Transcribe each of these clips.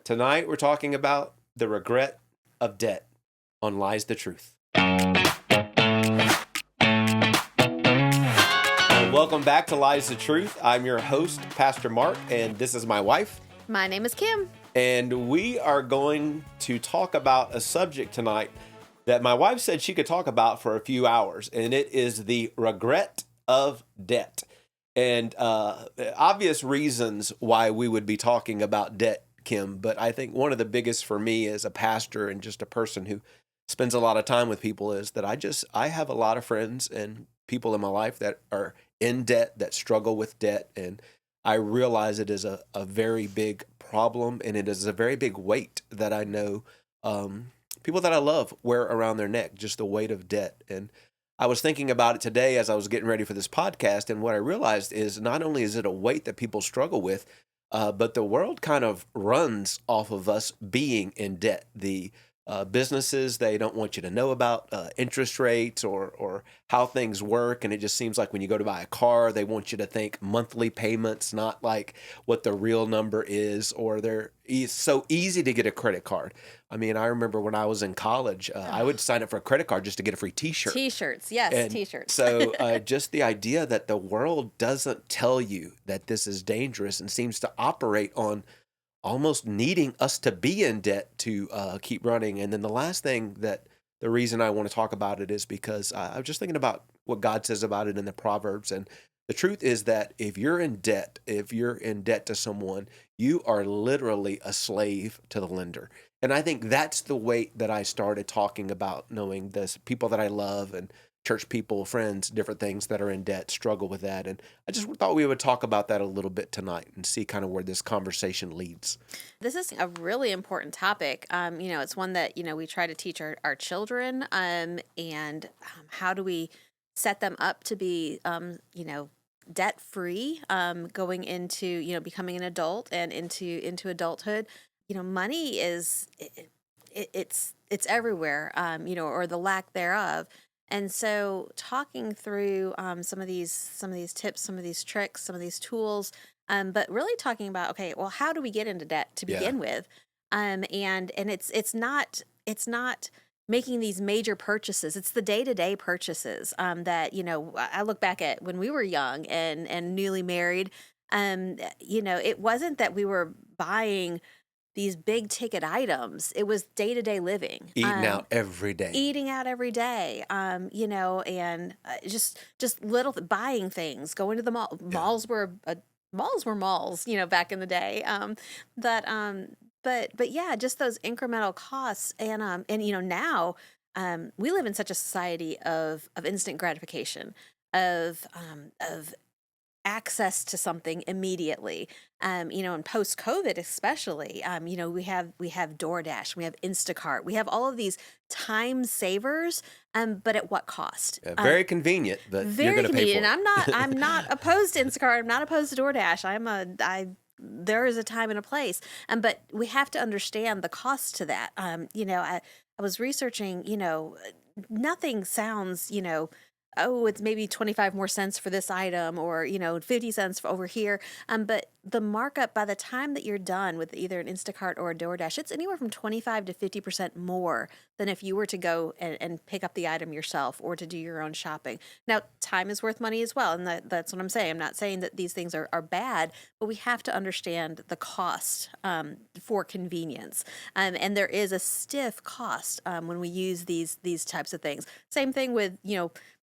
Tonight, we're talking about the regret of debt on Lies the Truth. Welcome back to Lies the Truth. I'm your host, Pastor Mark, and this is my wife. My name is Kim. And we are going to talk about a subject tonight that my wife said she could talk about for a few hours, and it is the regret of debt. And obvious reasons why we would be talking about debt, Kim, but I think one of the biggest for me as a pastor and just a person who spends a lot of time with people is that I have a lot of friends and people in my life that are in debt, that struggle with debt, and I realize it is a very big problem, and it is a very big weight that I know people that I love wear around their neck, just the weight of debt. And I was thinking about it today as I was getting ready for this podcast, and what I realized is not only is it a weight that people struggle with, but the world kind of runs off of us being in debt. The businesses, they don't want you to know about interest rates or how things work. And it just seems like when you go to buy a car, they want you to think monthly payments, not like what the real number is, or it's so easy to get a credit card. I mean, I remember when I was in college, I would sign up for a credit card just to get a free T-shirt. T-shirts, yes, And T-shirts. so just the idea that the world doesn't tell you that this is dangerous and seems to operate on almost needing us to be in debt to keep running. And then the last thing the reason I want to talk about it is because I was just thinking about what God says about it in the Proverbs. And the truth is that if you're in debt to someone, you are literally a slave to the lender. And I think that's the weight that I started talking about, knowing this people that I love and church people, friends, different things that are in debt struggle with that. And I just thought we would talk about that a little bit tonight and see kind of where this conversation leads. This is a really important topic. It's one that, we try to teach our children and how do we set them up to be, debt-free going into, becoming an adult and into adulthood. Money it's everywhere, or the lack thereof. And so talking through some of these tips, some of these tricks, some of these tools, but really talking about, okay, well, how do we get into debt to begin with? And it's not making these major purchases. It's the day-to-day purchases that, I look back at when we were young and newly married, it wasn't that we were buying these big ticket items. It was day-to-day living. Eating out every day. And just little buying things, going to the mall. Yeah. Malls were malls, back in the day. But yeah, just those incremental costs. And now we live in such a society of instant gratification, of access to something immediately. And post-COVID especially, we have DoorDash, we have Instacart, we have all of these time savers, but at what cost? Very convenient, but you're going to pay for it. And I'm not opposed to Instacart. I'm not opposed to DoorDash. There is a time and a place, but we have to understand the cost to that. I was researching. Nothing sounds, oh, it's maybe 25 more cents for this item, or 50 cents over here. But the markup by the time that you're done with either an Instacart or a DoorDash, it's anywhere from 25 to 50% more than if you were to go and pick up the item yourself or to do your own shopping. Now, time is worth money as well, and that's what I'm saying. I'm not saying that these things are bad, but we have to understand the cost for convenience. And there is a stiff cost when we use these types of things. Same thing with,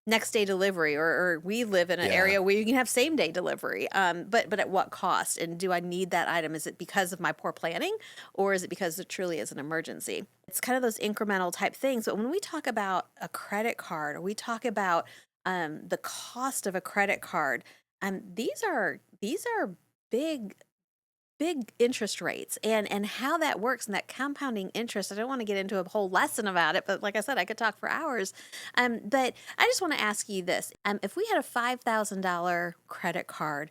next day delivery, or we live in an area where you can have same day delivery. But at what cost? And do I need that item? Is it because of my poor planning, or is it because it truly is an emergency? It's kind of those incremental type things. But when we talk about a credit card, or we talk about the cost of a credit card, these are big interest rates and how that works, and that compounding interest. I don't want to get into a whole lesson about it, but like I said, I could talk for hours. But I just want to ask you this. If we had a $5,000 credit card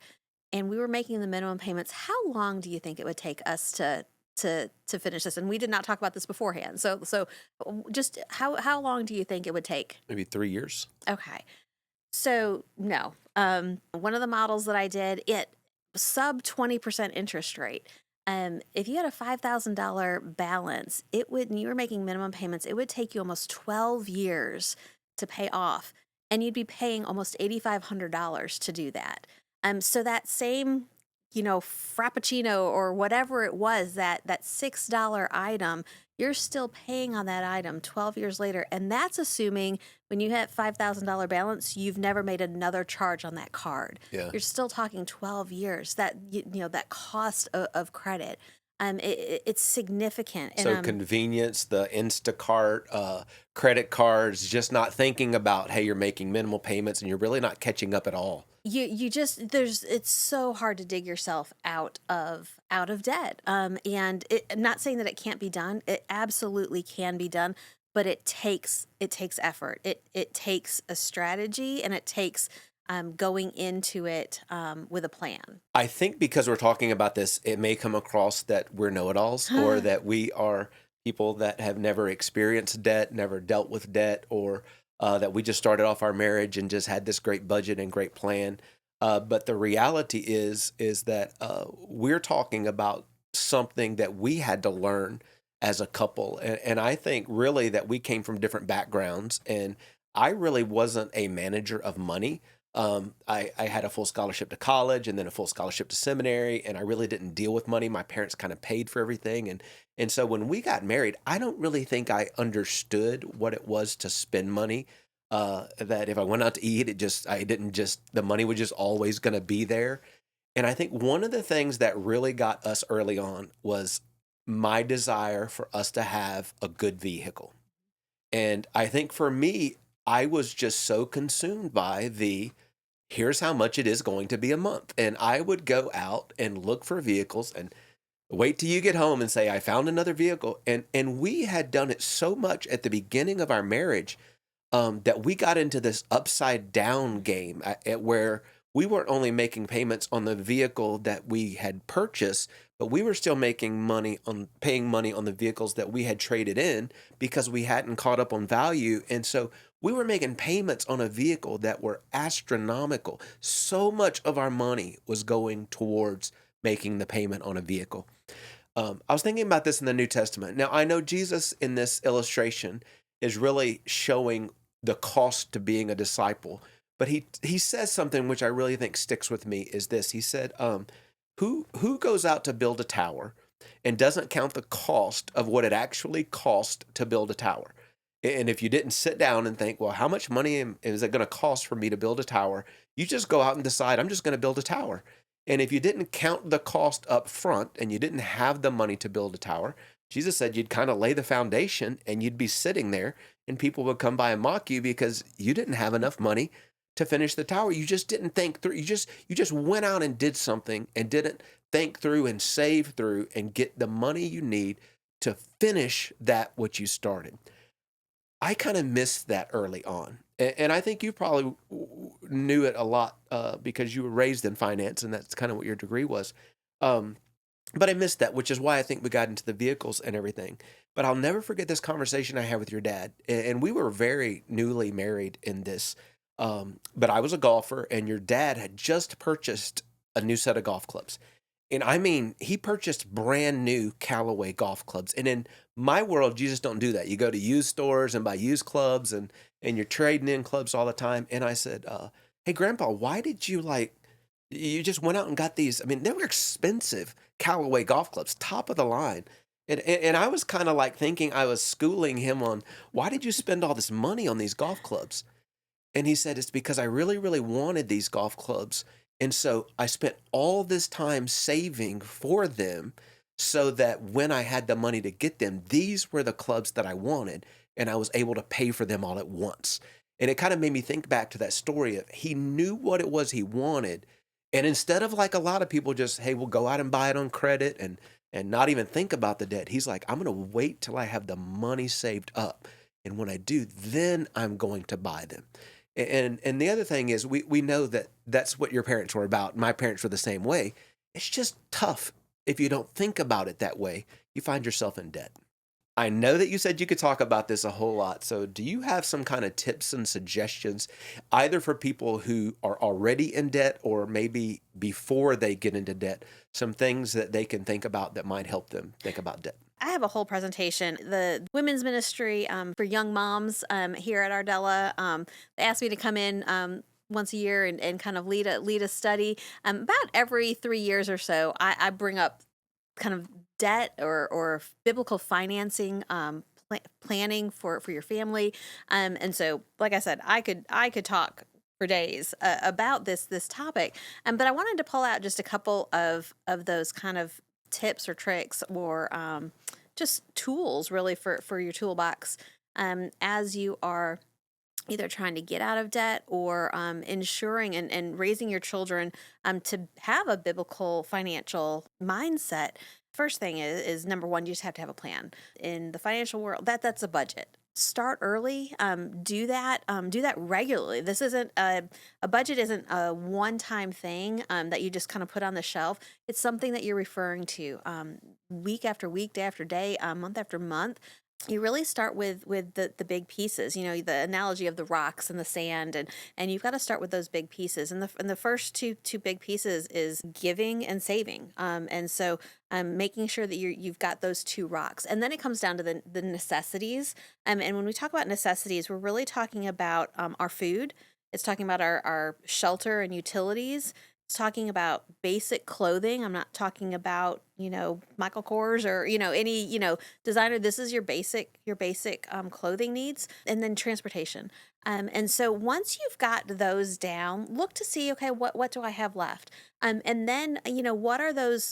and we were making the minimum payments, how long do you think it would take us to finish this? And we did not talk about this beforehand. So just how long do you think it would take? Maybe 3 years. Okay. So no. One of the models that I did, it sub 20% interest rate. If you had a $5,000 balance, it would, and you were making minimum payments, it would take you almost 12 years to pay off. And you'd be paying almost $8,500 to do that. So that same, Frappuccino or whatever it was, that $6 item, you're still paying on that item 12 years later. And that's assuming when you hit $5,000 balance, you've never made another charge on that card. Yeah. You're still talking 12 years. That that cost of credit, it's significant. And So convenience, the Instacart, credit cards, just not thinking about, hey, you're making minimal payments and you're really not catching up at all. you just it's so hard to dig yourself out of debt. And I'm not saying that it can't be done. It absolutely can be done, but it takes effort. It takes a strategy, and it takes going into it with a plan. I think because we're talking about this, it may come across that we're know-it-alls or that we are people that have never experienced debt, never dealt with debt, or that we just started off our marriage and just had this great budget and great plan. But the reality is that we're talking about something that we had to learn as a couple. And I think really that we came from different backgrounds, and I really wasn't a manager of money. I had a full scholarship to college and then a full scholarship to seminary, and I really didn't deal with money. My parents kind of paid for everything. And so when we got married, I don't really think I understood what it was to spend money. That if I went out to eat, I didn't just, the money was just always going to be there. And I think one of the things that really got us early on was my desire for us to have a good vehicle. And I think for me, I was just so consumed by here's how much it is going to be a month. And I would go out and look for vehicles and wait till you get home and say, I found another vehicle. And we had done it so much at the beginning of our marriage that we got into this upside down game at where we weren't only making payments on the vehicle that we had purchased, but we were still making money on paying money on the vehicles that we had traded in because we hadn't caught up on value. And so we were making payments on a vehicle that were astronomical. So much of our money was going towards making the payment on a vehicle. I was thinking about this in the New Testament. Now, I know Jesus in this illustration is really showing the cost to being a disciple, but he says something which I really think sticks with me is this. He said, who goes out to build a tower and doesn't count the cost of what it actually cost to build a tower? And if you didn't sit down and think, well, how much money is it going to cost for me to build a tower? You just go out and decide, I'm just going to build a tower. And if you didn't count the cost up front and you didn't have the money to build a tower, Jesus said you'd kind of lay the foundation and you'd be sitting there and people would come by and mock you because you didn't have enough money to finish the tower. You just didn't think through. You just went out and did something and didn't think through and save through and get the money you need to finish that what you started. I kind of missed that early on. And I think you probably knew it a lot because you were raised in finance and that's kind of what your degree was. But I missed that, which is why I think we got into the vehicles and everything. But I'll never forget this conversation I had with your dad. And we were very newly married in this. But I was a golfer and your dad had just purchased a new set of golf clubs. And I mean, he purchased brand new Callaway golf clubs. And in my world, you just don't do that. You go to used stores and buy used clubs and you're trading in clubs all the time. And I said, hey, Grandpa, why did you just went out and got these? I mean, they were expensive Callaway golf clubs, top of the line. And I was kind of like thinking I was schooling him on why did you spend all this money on these golf clubs? And he said, it's because I really, really wanted these golf clubs. And so I spent all this time saving for them so that when I had the money to get them, these were the clubs that I wanted. And I was able to pay for them all at once. And it kind of made me think back to that story of he knew what it was he wanted. And instead of like a lot of people just, hey, we'll go out and buy it on credit and not even think about the debt. He's like, I'm going to wait till I have the money saved up. And when I do, then I'm going to buy them. And the other thing is we know that that's what your parents were about. My parents were the same way. It's just tough if you don't think about it that way. You find yourself in debt. I know that you said you could talk about this a whole lot. So, do you have some kind of tips and suggestions, either for people who are already in debt or maybe before they get into debt, some things that they can think about that might help them think about debt? I have a whole presentation. The women's ministry for young moms here at Ardella, they asked me to come in once a year and kind of lead a study. About every 3 years or so, I bring up kind of debt or biblical financing planning for your family. And so, like I said, I could talk for days about this topic. But I wanted to pull out just a couple of those kind of tips or tricks or just tools really for your toolbox as you are either trying to get out of debt or ensuring and raising your children to have a biblical financial mindset. First thing is number one, you just have to have a plan. In the financial world, that's a budget. Start early. Do that regularly. This isn't a budget isn't a one-time thing that you just kind of put on the shelf. It's something that you're referring to week after week, day after day, month after month. You really start with the big pieces, the analogy of the rocks and the sand, and you've got to start with those big pieces. And the first two big pieces is giving and saving. And so making sure that you've got those two rocks. And then it comes down to the necessities. And when we talk about necessities, we're really talking about our food. It's talking about our shelter and utilities. It's talking about basic clothing. I'm not talking about, Michael Kors or, any, designer. This is your basic clothing needs, and then transportation. And so once you've got those down, look to see, okay, what do I have left? And then, what are those,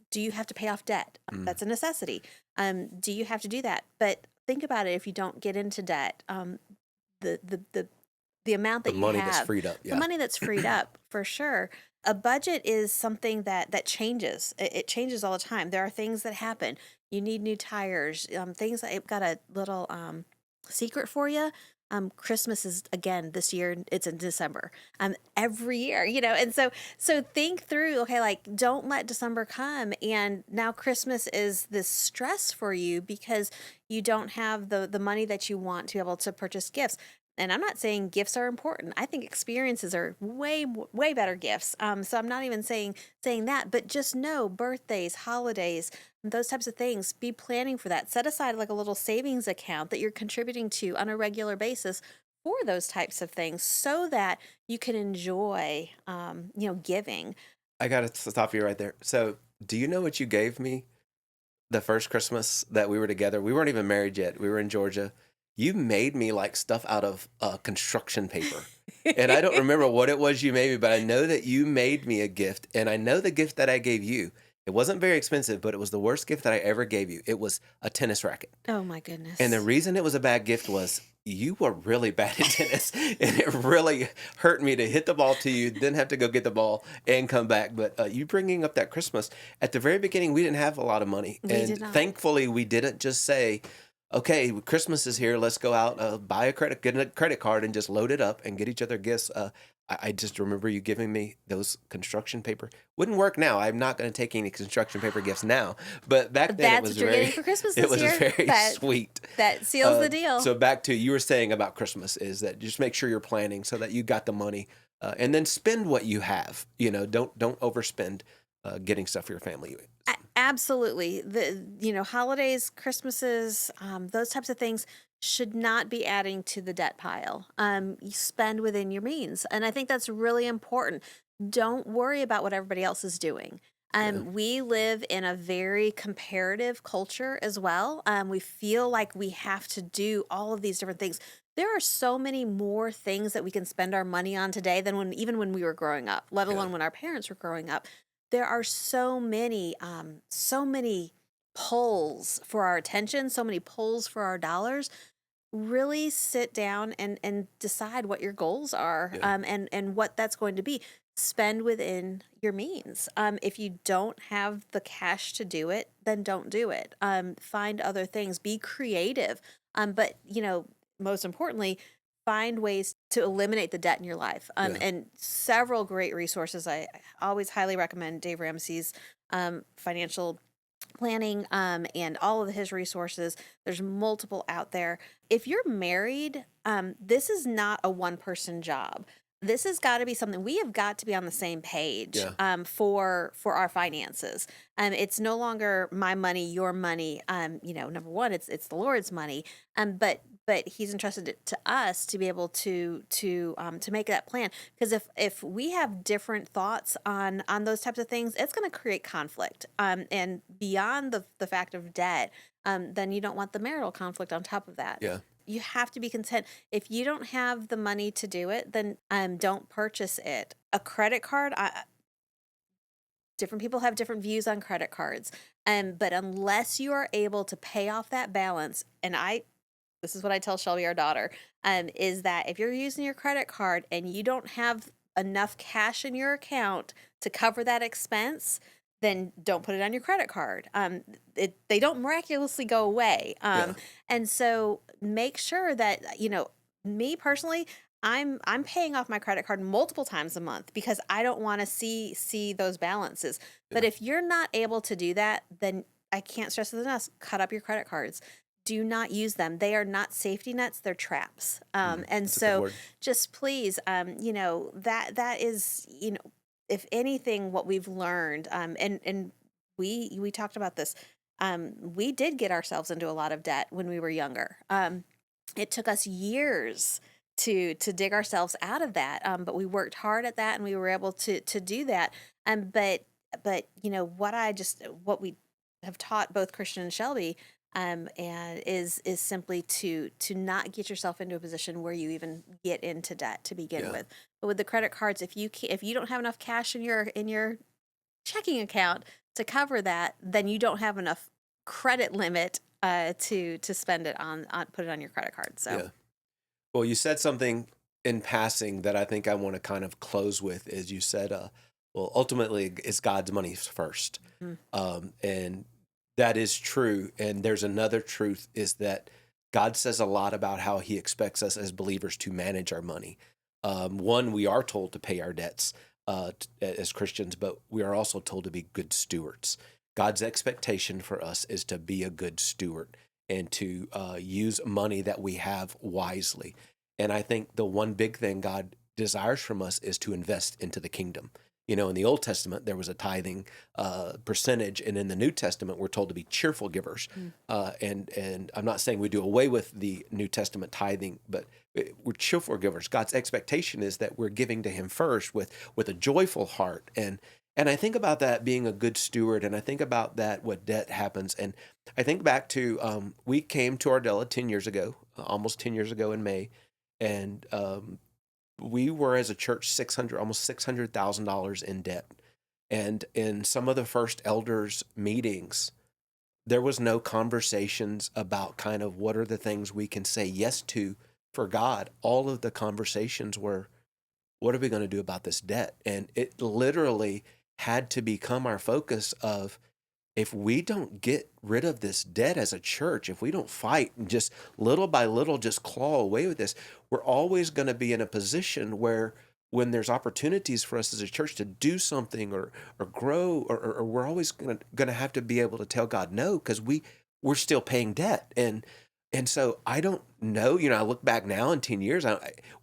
do you have to pay off debt? That's a necessity. Do you have to do that? But think about it. If you don't get into debt, the amount The that you money that's have, freed up. the Yeah. money that's freed up for sure. A budget is something that changes. It changes all the time. There are things that happen. You need new tires. Things that I've got a little secret for you. Christmas is again this year. It's in December. Every year, and so think through. Okay, like don't let December come, and now Christmas is this stress for you because you don't have the money that you want to be able to purchase gifts. And I'm not saying gifts are important. I think experiences are way better gifts. So I'm not even saying that, but just know birthdays, holidays, those types of things. Be planning for that. Set aside like a little savings account that you're contributing to on a regular basis for those types of things, so that you can enjoy, giving. I got to stop you right there. So, do you know what you gave me the first Christmas that we were together? We weren't even married yet. We were in Georgia. You made me like stuff out of construction paper. And I don't remember what it was you made me, but I know that you made me a gift. And I know the gift that I gave you, it wasn't very expensive, but it was the worst gift that I ever gave you. It was a tennis racket. Oh my goodness. And the reason it was a bad gift was you were really bad at tennis. And it really hurt me to hit the ball to you, then have to go get the ball and come back. But you bringing up that Christmas, at the very beginning, we didn't have a lot of money. We and did not. thankfully, we didn't just say, okay, Christmas is here. Let's go out, get a credit card and just load it up and get each other gifts. I just remember you giving me those construction paper. Wouldn't work now. I'm not going to take any construction paper gifts now. But back then That's it was what you're very, getting for Christmas it this was year. very sweet. That seals the deal. So back to you were saying about Christmas is that just make sure you're planning so that you got the money, and then spend what you have. Don't overspend getting stuff for your family. Absolutely. The holidays, Christmases, those types of things should not be adding to the debt pile. You spend within your means. And I think that's really important. Don't worry about what everybody else is doing. We live in a very comparative culture as well. We feel like we have to do all of these different things. There are so many more things that we can spend our money on today than even when we were growing up, let alone when our parents were growing up. There are so many pulls for our attention, so many pulls for our dollars. Really sit down and decide what your goals are, and what that's going to be. Spend within your means. If you don't have the cash to do it, then don't do it. Find other things. Be creative. But most importantly, find ways to eliminate the debt in your life. And several great resources. I always highly recommend Dave Ramsey's financial planning and all of his resources. There's multiple out there. If you're married, this is not a one person job. This has got to be something we have got to be on the same page Yeah. for our finances. It's no longer my money, your money. Number one, it's the Lord's money. But He's entrusted it to us to be able to make that plan. Because if we have different thoughts on those types of things, it's going to create conflict. And beyond the fact of debt, then you don't want the marital conflict on top of that. Yeah. You have to be content. If you don't have the money to do it, then don't purchase it. A credit card, different people have different views on credit cards. But unless you are able to pay off that balance, and this is what I tell Shelby, our daughter, is that if you're using your credit card and you don't have enough cash in your account to cover that expense, then don't put it on your credit card. They don't miraculously go away. Yeah. And so make sure that, me personally, I'm paying off my credit card multiple times a month because I don't want to see those balances. But Yeah. if you're not able to do that, then I can't stress it enough. Cut up your credit cards. Do not use them. They are not safety nets; they're traps. And That's a good so, word. just please, that is, if anything, what we've learned, and we talked about this. We did get ourselves into a lot of debt when we were younger. It took us years to dig ourselves out of that, but we worked hard at that, and we were able to do that. But what we have taught both Christian and Shelby, and is simply to not get yourself into a position where you even get into debt to begin Yeah. with. But with the credit cards, if you don't have enough cash in your checking account to cover that, then you don't have enough credit limit to spend it on put it on your credit card. So Yeah. Well, you said something in passing that I think I want to kind of close with is you said, well, ultimately it's God's money first. mhm. And that is true. And there's another truth is that God says a lot about how he expects us as believers to manage our money. One, we are told to pay our debts as Christians, but we are also told to be good stewards. God's expectation for us is to be a good steward and to use money that we have wisely. And I think the one big thing God desires from us is to invest into the kingdom. In the Old Testament, there was a tithing percentage, and in the New Testament, we're told to be cheerful givers. Mm. And I'm not saying we do away with the New Testament tithing, but we're cheerful givers. God's expectation is that we're giving to Him first with a joyful heart. And I think about that being a good steward, and I think about that what debt happens. And I think back to we came to Ardella 10 years ago, almost 10 years ago in May, and we were as a church almost $600,000 in debt. And in some of the first elders meetings, there was no conversations about kind of what are the things we can say yes to for God. All of the conversations were, what are we going to do about this debt? And it literally had to become our focus of, if we don't get rid of this debt as a church, if we don't fight and just little by little just claw away with this, we're always going to be in a position where when there's opportunities for us as a church to do something or grow, or we're always going to have to be able to tell God no, because we're still paying debt. And so I don't know, I look back now in 10 years,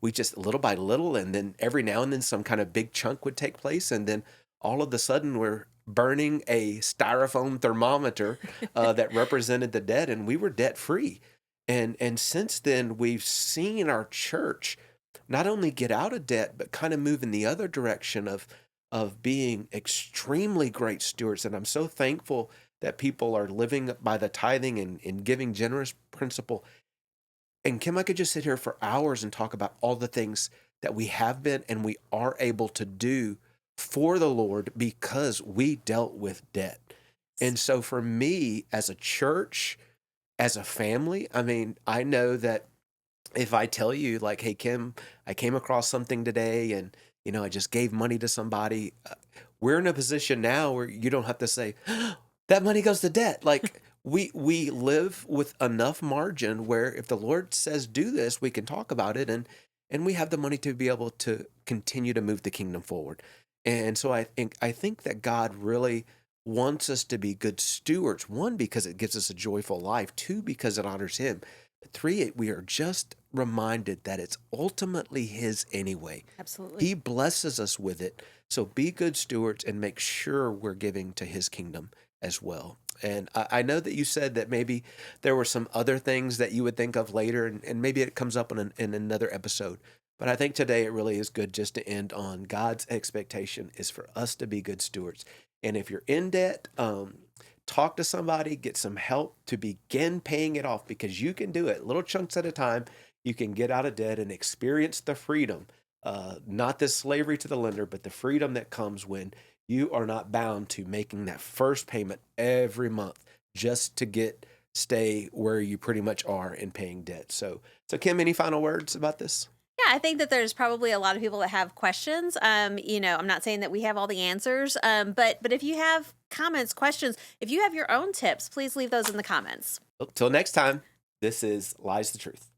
we just little by little, and then every now and then some kind of big chunk would take place. And then all of a sudden we're burning a styrofoam thermometer that represented the debt, and we were debt free. And since then, we've seen our church not only get out of debt, but kind of move in the other direction of being extremely great stewards. And I'm so thankful that people are living by the tithing and giving generous principle. And Kim, I could just sit here for hours and talk about all the things that we have been and we are able to do for the Lord because we dealt with debt. And so for me as a church, as a family, I mean, I know that if I tell you like, hey, Kim, I came across something today and, I just gave money to somebody, we're in a position now where you don't have to say, that money goes to debt. Like we live with enough margin where if the Lord says do this, we can talk about it and we have the money to be able to continue to move the kingdom forward. And so I think that God really wants us to be good stewards. One, because it gives us a joyful life. Two, because it honors him. But three, we are just reminded that it's ultimately his anyway. Absolutely. He blesses us with it. So be good stewards and make sure we're giving to his kingdom as well. And I know that you said that maybe there were some other things that you would think of later, and maybe it comes up in another episode. But I think today it really is good just to end on God's expectation is for us to be good stewards. And if you're in debt, talk to somebody, get some help to begin paying it off, because you can do it little chunks at a time. You can get out of debt and experience the freedom, not the slavery to the lender, but the freedom that comes when you are not bound to making that first payment every month just to stay where you pretty much are in paying debt. So Kim, any final words about this? Yeah, I think that there's probably a lot of people that have questions. I'm not saying that we have all the answers, but if you have comments, questions, if you have your own tips, please leave those in the comments. Till next time, this is Lies the Truth.